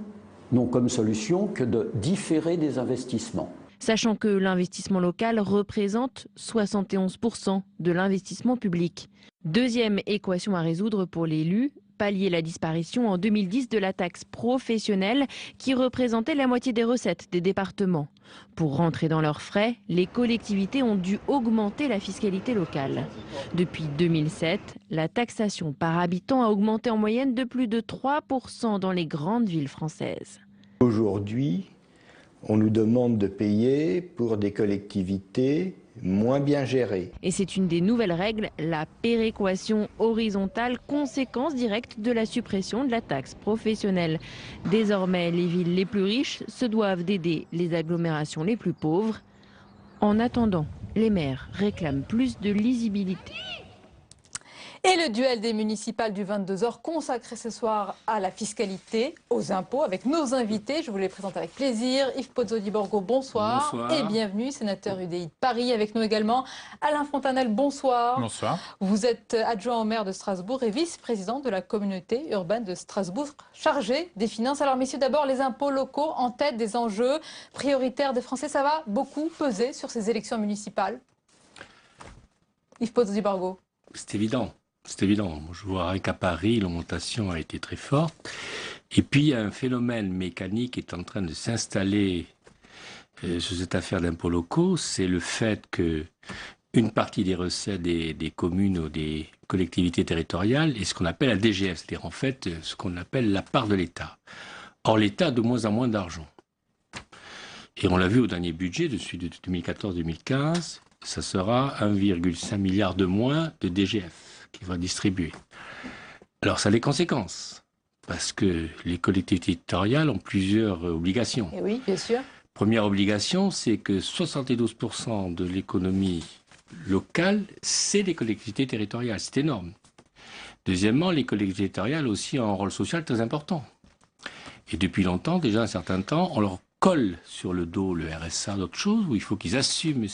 n'ont comme solution que de différer des investissements. Sachant que l'investissement local représente 71% de l'investissement public. Deuxième équation à résoudre pour l'élu, pallier la disparition en 2010 de la taxe professionnelle qui représentait la moitié des recettes des départements. Pour rentrer dans leurs frais, les collectivités ont dû augmenter la fiscalité locale. Depuis 2007, la taxation par habitant a augmenté en moyenne de plus de 3% dans les grandes villes françaises. Aujourd'hui, on nous demande de payer pour des collectivités moins bien gérées. Et c'est une des nouvelles règles, la péréquation horizontale, conséquence directe de la suppression de la taxe professionnelle. Désormais, les villes les plus riches se doivent d'aider les agglomérations les plus pauvres. En attendant, les maires réclament plus de lisibilité. Et le duel des municipales du 22h consacré ce soir à la fiscalité, aux impôts, avec nos invités. Je vous les présente avec plaisir. Yves Pozzo-di-Borgo, bonsoir. Bonsoir. Et bienvenue, sénateur UDI de Paris. Avec nous également Alain Fontanel, bonsoir. Bonsoir. Vous êtes adjoint au maire de Strasbourg et vice-président de la communauté urbaine de Strasbourg, chargé des finances. Alors messieurs, d'abord les impôts locaux en tête des enjeux prioritaires des Français. Ça va beaucoup peser sur ces élections municipales? Yves Pozzo-di-Borgo. C'est évident. C'est évident. Je vois qu'à Paris, l'augmentation a été très forte. Et puis, il y a un phénomène mécanique qui est en train de s'installer sur cette affaire d'impôts locaux. C'est le fait que une partie des recettes des communes ou des collectivités territoriales est ce qu'on appelle la DGF, c'est-à-dire en fait ce qu'on appelle la part de l'État. Or, l'État a de moins en moins d'argent. Et on l'a vu au dernier budget, de 2014-2015, ça sera 1,5 milliard de moins de DGF qui va distribuer. Alors ça a des conséquences, parce que les collectivités territoriales ont plusieurs obligations. Et oui, bien sûr. Première obligation, c'est que 72% de l'économie locale, c'est les collectivités territoriales. C'est énorme. Deuxièmement, les collectivités territoriales aussi ont un rôle social très important. Et depuis longtemps, déjà un certain temps, on leur colle sur le dos le RSA, d'autres choses, où il faut qu'ils assument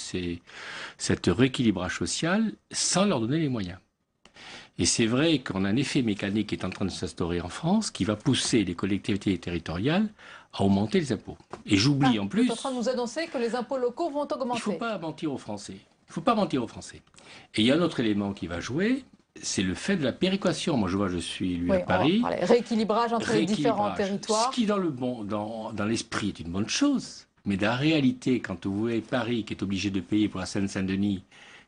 cet rééquilibrage social sans leur donner les moyens. Et c'est vrai qu'on a un effet mécanique qui est en train de s'instaurer en France, qui va pousser les collectivités territoriales à augmenter les impôts. Et j'oublie en plus... Vous êtes en train de nous annoncer que les impôts locaux vont augmenter. Il ne faut pas mentir aux Français. Il ne faut pas mentir aux Français. Et il y a un autre élément qui va jouer, c'est le fait de la péréquation. Moi, je suis élu à Paris. Rééquilibrage entre les différents territoires. Ce qui, dans l'esprit, est une bonne chose. Mais dans la réalité, quand vous voyez Paris qui est obligé de payer pour la Seine-Saint-Denis,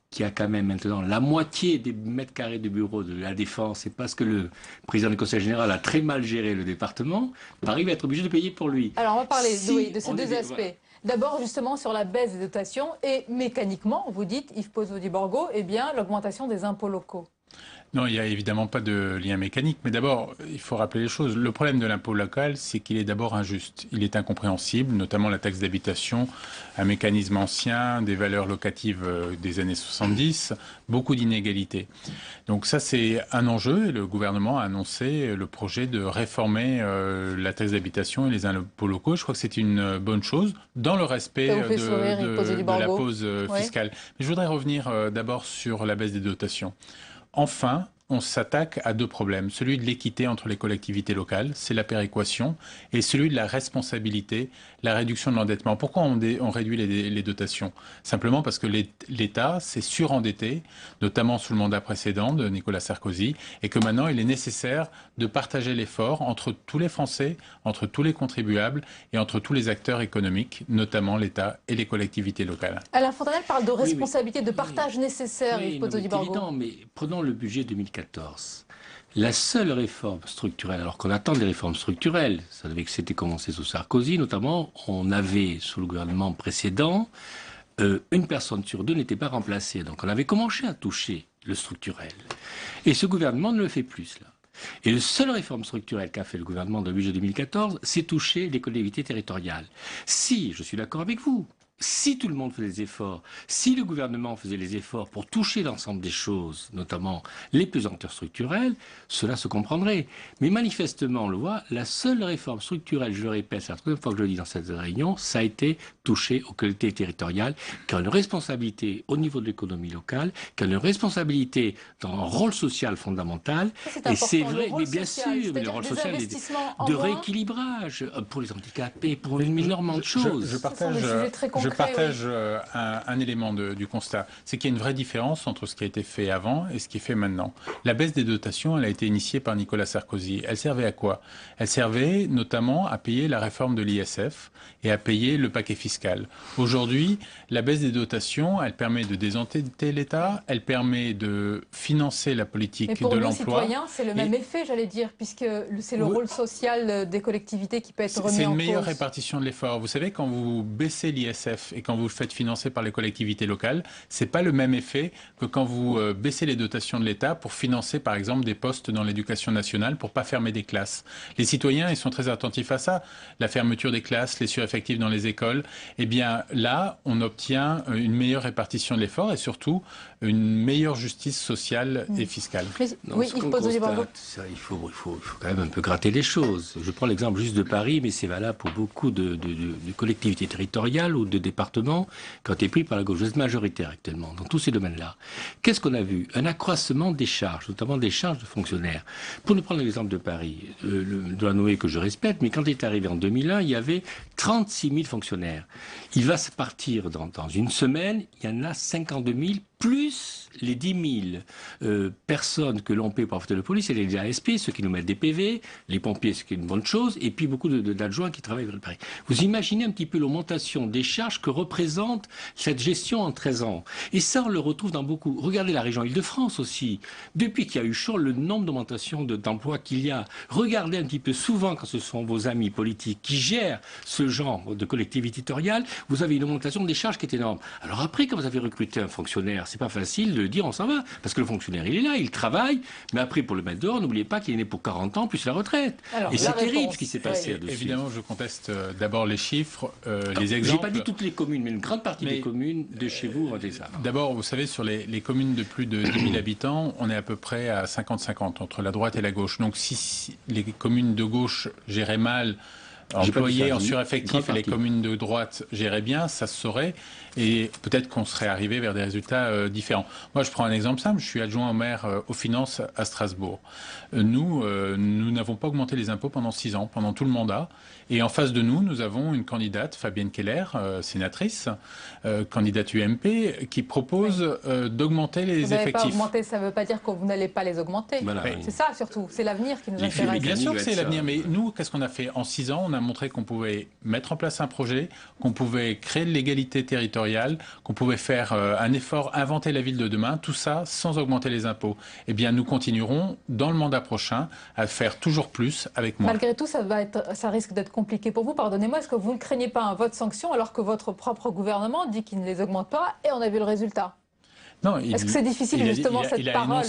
qui a quand même maintenant la moitié des mètres carrés de bureaux de la Défense, et parce que le président du Conseil général a très mal géré le département, Paris va être obligé de payer pour lui. Alors on va parler de ces deux aspects. Voilà. D'abord justement sur la baisse des dotations et mécaniquement, vous dites, Yves Pozzo-di-Borgo, l'augmentation des impôts locaux. Non, il n'y a évidemment pas de lien mécanique. Mais d'abord, il faut rappeler les choses. Le problème de l'impôt local, c'est qu'il est d'abord injuste. Il est incompréhensible, notamment la taxe d'habitation, un mécanisme ancien, des valeurs locatives des années 70, beaucoup d'inégalités. Donc ça, c'est un enjeu. Et le gouvernement a annoncé le projet de réformer la taxe d'habitation et les impôts locaux. Je crois que c'est une bonne chose, dans le respect de la pause fiscale. Mais je voudrais revenir d'abord sur la baisse des dotations. Enfin, on s'attaque à deux problèmes. Celui de l'équité entre les collectivités locales, c'est la péréquation, et celui de la responsabilité, la réduction de l'endettement. Pourquoi on réduit les dotations? Simplement parce que l'État s'est surendetté, notamment sous le mandat précédent de Nicolas Sarkozy, et que maintenant il est nécessaire de partager l'effort entre tous les Français, entre tous les contribuables et entre tous les acteurs économiques, notamment l'État et les collectivités locales. Alain Fontanelle parle de responsabilité, de partage nécessaire, Yves Pozzo-di-Borgo. C'est évident, mais prenons le budget 2014. La seule réforme structurelle, alors qu'on attend des réformes structurelles, ça devait que c'était commencé sous Sarkozy notamment, on avait sous le gouvernement précédent, une personne sur deux n'était pas remplacée. Donc on avait commencé à toucher le structurel. Et ce gouvernement ne le fait plus là. Et la seule réforme structurelle qu'a fait le gouvernement dans le budget 2014, c'est toucher les collectivités territoriales. Si, je suis d'accord avec vous, si tout le monde faisait des efforts, si le gouvernement faisait les efforts pour toucher l'ensemble des choses, notamment les pesanteurs structurelles, cela se comprendrait. Mais manifestement, on le voit, la seule réforme structurelle, je le répète, c'est la troisième fois que je le dis dans cette réunion, ça a été toucher aux collectivités territoriales, qui ont une responsabilité au niveau de l'économie locale, qui ont une responsabilité dans un rôle social fondamental. Et c'est vrai, mais bien sûr, mais le rôle social de rééquilibrage pour les handicapés, pour énormément de choses. Je partage un élément du constat, c'est qu'il y a une vraie différence entre ce qui a été fait avant et ce qui est fait maintenant. La baisse des dotations, elle a été initiée par Nicolas Sarkozy. Elle servait à quoi? Elle servait notamment à payer la réforme de l'ISF et à payer le paquet fiscal. Aujourd'hui, la baisse des dotations, elle permet de désendetter l'État, elle permet de financer la politique de l'emploi. Mais pour les citoyens, c'est le même effet, j'allais dire, puisque c'est le rôle social des collectivités qui peut être remis en cause. C'est une meilleure répartition de l'effort. Vous savez, quand vous baissez l'ISF et quand vous le faites financer par les collectivités locales, c'est pas le même effet que quand vous baissez les dotations de l'État pour financer, par exemple, des postes dans l'éducation nationale pour pas fermer des classes. Les citoyens, ils sont très attentifs à ça. La fermeture des classes, les sureffectifs dans les écoles. Eh bien, là, on obtient une meilleure répartition de l'effort et surtout une meilleure justice sociale et fiscale. Non, il faut quand même un peu gratter les choses. Je prends l'exemple juste de Paris, mais c'est valable pour beaucoup de collectivités territoriales ou de départements qui ont été pris par la gauche. Vous êtes majoritaire actuellement dans tous ces domaines-là. Qu'est-ce qu'on a vu? Un accroissement des charges, notamment des charges de fonctionnaires. Pour nous prendre l'exemple de Paris, le Douanoué que je respecte, mais quand il est arrivé en 2001, il y avait 36 000 fonctionnaires. Il va se partir dans une semaine, il y en a 52 000, plus les 10 000 personnes que l'on paie pour affecter la police, et les ASP, ceux qui nous mettent des PV, les pompiers, ce qui est une bonne chose, et puis beaucoup d'adjoints qui travaillent dans le Paris. Vous imaginez un petit peu l'augmentation des charges que représente cette gestion en 13 ans. Et ça, on le retrouve dans beaucoup. Regardez la région Île-de-France aussi. Depuis qu'il y a eu Scholl, le nombre d'augmentations d'emplois qu'il y a. Regardez un petit peu souvent quand ce sont vos amis politiques qui gèrent ce genre de collectivité territoriale, vous avez une augmentation des charges qui est énorme. Alors après, quand vous avez recruté un fonctionnaire, c'est pas facile de dire on s'en va, parce que le fonctionnaire il est là, il travaille, mais après pour le mettre dehors, n'oubliez pas qu'il est né pour 40 ans plus la retraite. Alors, et c'est terrible ce qui s'est passé là-dessus. Évidemment, je conteste d'abord les chiffres, les exemples. J'ai pas dit toutes les communes, mais une grande partie des communes de chez vous ont des ça. D'abord, vous savez, sur les communes de plus de 10 000 habitants, on est à peu près à 50-50 entre la droite et la gauche. Donc si les communes de gauche géraient mal, employés en sureffectif, et les communes de droite géraient bien, ça se saurait, et peut-être qu'on serait arrivé vers des résultats différents. Moi, je prends un exemple simple, je suis adjoint au maire aux finances à Strasbourg. Nous n'avons pas augmenté les impôts pendant 6 ans, pendant tout le mandat, et en face de nous, nous avons une candidate, Fabienne Keller, sénatrice, candidate UMP, qui propose d'augmenter les effectifs. Vous n'avez pas augmenté, ça ne veut pas dire que vous n'allez pas les augmenter. Voilà. C'est ça surtout, c'est l'avenir qui nous intéresse. Bien sûr que c'est l'avenir, mais nous, qu'est-ce qu'on a fait? En 6 ans, on a montré qu'on pouvait mettre en place un projet, qu'on pouvait créer de l'égalité territoriale, qu'on pouvait faire un effort, inventer la ville de demain, tout ça sans augmenter les impôts. Eh bien, nous continuerons dans le mandat prochain à faire toujours plus avec moins. Malgré tout, ça risque d'être compliqué pour vous. Pardonnez-moi, est-ce que vous ne craignez pas un vote sanction alors que votre propre gouvernement dit qu'il ne les augmente pas et on a vu le résultat? Non, est-ce que c'est difficile justement cette parole?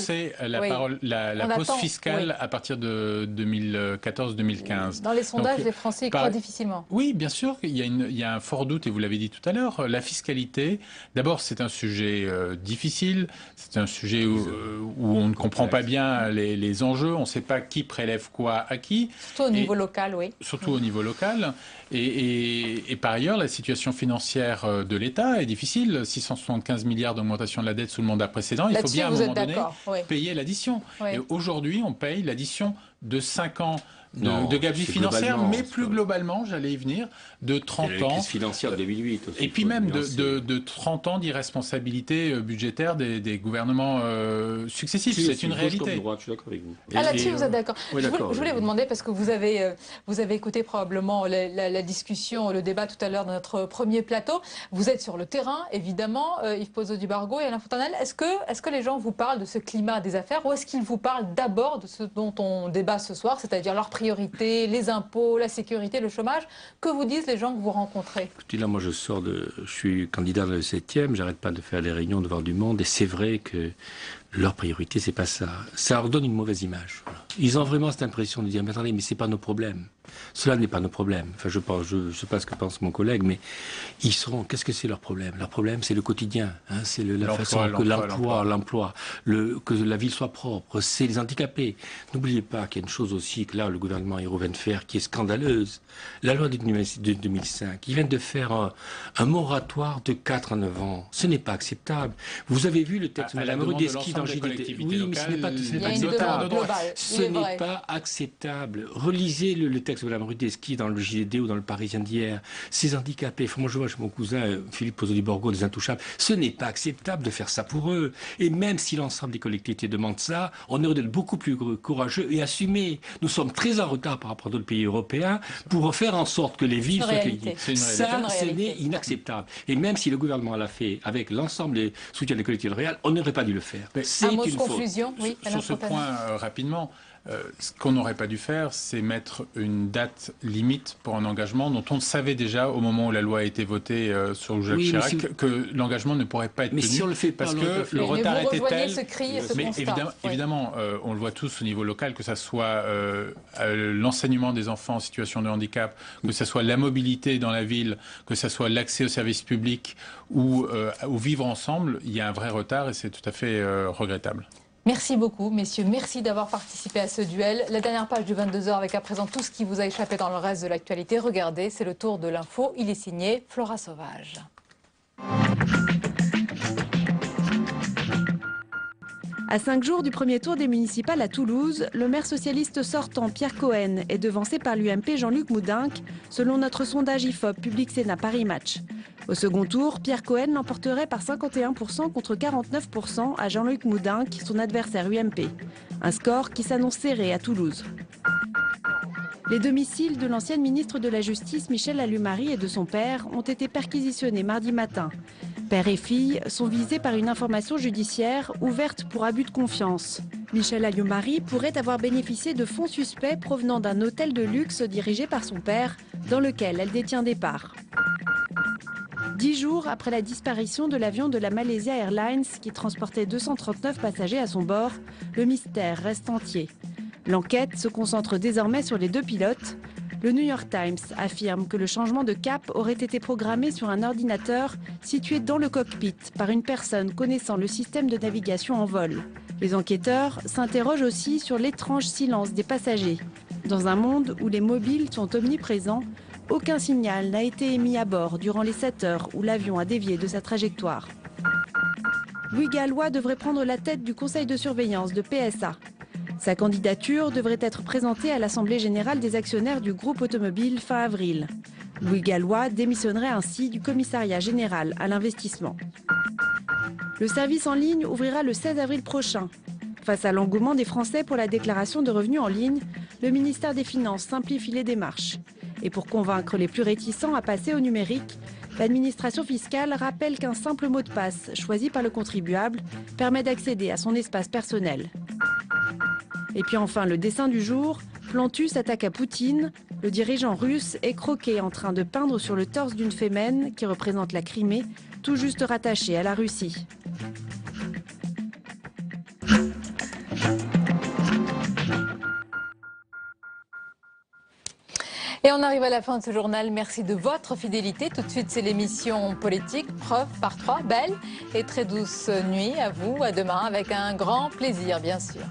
Il a énoncé la pause fiscale à partir de 2014-2015. Dans les sondages, les Français y croient difficilement. Oui, bien sûr, il y a un fort doute, et vous l'avez dit tout à l'heure. La fiscalité, d'abord, c'est un sujet difficile, c'est un sujet où on ne comprend pas bien les enjeux, on ne sait pas qui prélève quoi à qui. Surtout au niveau local, oui. Surtout au niveau local. Et par ailleurs, la situation financière de l'État est difficile. 675 milliards d'augmentation de la dette sous le mandat précédent. Il faut bien à un moment donné payer l'addition. Et aujourd'hui, on paye l'addition de 5 ans de gabegie financière, mais plus globalement, j'allais y venir, de 30 ans. La crise financière de 2008 aussi. Et puis même de 30 ans d'irresponsabilité budgétaire des gouvernements successifs. C'est une réalité. Je suis d'accord avec vous. Là-dessus, vous êtes d'accord. Je voulais vous demander, parce que vous avez écouté probablement la discussion, le débat tout à l'heure dans notre premier plateau. Vous êtes sur le terrain, évidemment, Yves Pozzo-di-Bargo et Alain Fontanelle. Est-ce que les gens vous parlent de ce climat des affaires, ou est-ce qu'ils vous parlent d'abord de ce dont on débat ce soir, c'est-à-dire leur priorité, les impôts, la sécurité, le chômage? Que vous disent les gens que vous rencontrez? Écoutez, là, moi, je suis candidat dans le 7e, j'arrête pas de faire des réunions devant du monde, et c'est vrai que leur priorité, c'est pas ça. Ça leur donne une mauvaise image. Voilà. Ils ont vraiment cette impression de dire, mais attendez, mais c'est pas nos problèmes. Cela n'est pas nos problèmes. Enfin, je sais pas ce que pense mon collègue, mais ils seront. Qu'est-ce que c'est leur problème? Leur problème, c'est le quotidien. Hein, c'est la façon que l'emploi, que la ville soit propre. C'est les handicapés. N'oubliez pas qu'il y a une chose aussi que là, le gouvernement Ayrault vient de faire, qui est scandaleuse. La loi de 2005. Ils viennent de faire un moratoire de 4 à 9 ans. Ce n'est pas acceptable. Vous avez vu le texte de Mme Rudetsky dans JDD. Oui, mais ce n'est pas acceptable. Ce n'est pas acceptable. Relisez le texte de Mme Rudetsky dans le JDD ou dans le Parisien d'hier. Ces handicapés, moi je vois chez mon cousin Philippe Pozzo-di-Bargo des Intouchables, ce n'est pas acceptable de faire ça pour eux. Et même si l'ensemble des collectivités demandent ça, on aurait d'être beaucoup plus courageux et assumer. Nous sommes très en retard par rapport à d'autres pays européens pour faire en sorte que les villes soient accueillies. Ça, ce n'est inacceptable. Et même si le gouvernement l'a fait avec l'ensemble des soutiens des collectivités réelles, on n'aurait pas dû le faire. C'est une conclusion, oui, sur ce point, rapidement. Ce qu'on n'aurait pas dû faire, c'est mettre une date limite pour un engagement dont on savait déjà au moment où la loi a été votée sur Jacques Chirac que l'engagement ne pourrait pas être tenu. Mais si on le fait pas, parce que le retard était tel. Mais évidemment, on le voit tous au niveau local, que ça soit l'enseignement des enfants en situation de handicap, que ça soit la mobilité dans la ville, que ça soit l'accès aux services publics ou vivre ensemble, il y a un vrai retard et c'est tout à fait regrettable. Merci beaucoup, messieurs. Merci d'avoir participé à ce duel. La dernière page du 22h avec à présent tout ce qui vous a échappé dans le reste de l'actualité. Regardez, c'est le tour de l'info. Il est signé Flora Sauvage. À 5 jours du premier tour des municipales à Toulouse, le maire socialiste sortant Pierre Cohen est devancé par l'UMP Jean-Luc Moudenc, selon notre sondage IFOP Public Sénat Paris Match. Au second tour, Pierre Cohen l'emporterait par 51% contre 49% à Jean-Luc Moudenc, son adversaire UMP. Un score qui s'annonce serré à Toulouse. Les domiciles de l'ancienne ministre de la Justice Michèle Alliot-Marie et de son père ont été perquisitionnés mardi matin. Père et fille sont visés par une information judiciaire ouverte pour abus de confiance. Michèle Alliot-Marie pourrait avoir bénéficié de fonds suspects provenant d'un hôtel de luxe dirigé par son père, dans lequel elle détient des parts. 10 jours après la disparition de l'avion de la Malaysia Airlines qui transportait 239 passagers à son bord, le mystère reste entier. L'enquête se concentre désormais sur les 2 pilotes. Le New York Times affirme que le changement de cap aurait été programmé sur un ordinateur situé dans le cockpit par une personne connaissant le système de navigation en vol. Les enquêteurs s'interrogent aussi sur l'étrange silence des passagers. Dans un monde où les mobiles sont omniprésents, aucun signal n'a été émis à bord durant les 7 heures où l'avion a dévié de sa trajectoire. Louis Gallois devrait prendre la tête du conseil de surveillance de PSA. Sa candidature devrait être présentée à l'Assemblée générale des actionnaires du groupe automobile fin avril. Louis Gallois démissionnerait ainsi du commissariat général à l'investissement. Le service en ligne ouvrira le 16 avril prochain. Face à l'engouement des Français pour la déclaration de revenus en ligne, le ministère des Finances simplifie les démarches. Et pour convaincre les plus réticents à passer au numérique, l'administration fiscale rappelle qu'un simple mot de passe choisi par le contribuable permet d'accéder à son espace personnel. Et puis enfin, le dessin du jour, Plantu s'attaque à Poutine. Le dirigeant russe est croqué en train de peindre sur le torse d'une fémène qui représente la Crimée, tout juste rattachée à la Russie. Et on arrive à la fin de ce journal. Merci de votre fidélité. Tout de suite, c'est l'émission politique, preuve par 3. Belle et très douce nuit à vous. À demain avec un grand plaisir, bien sûr.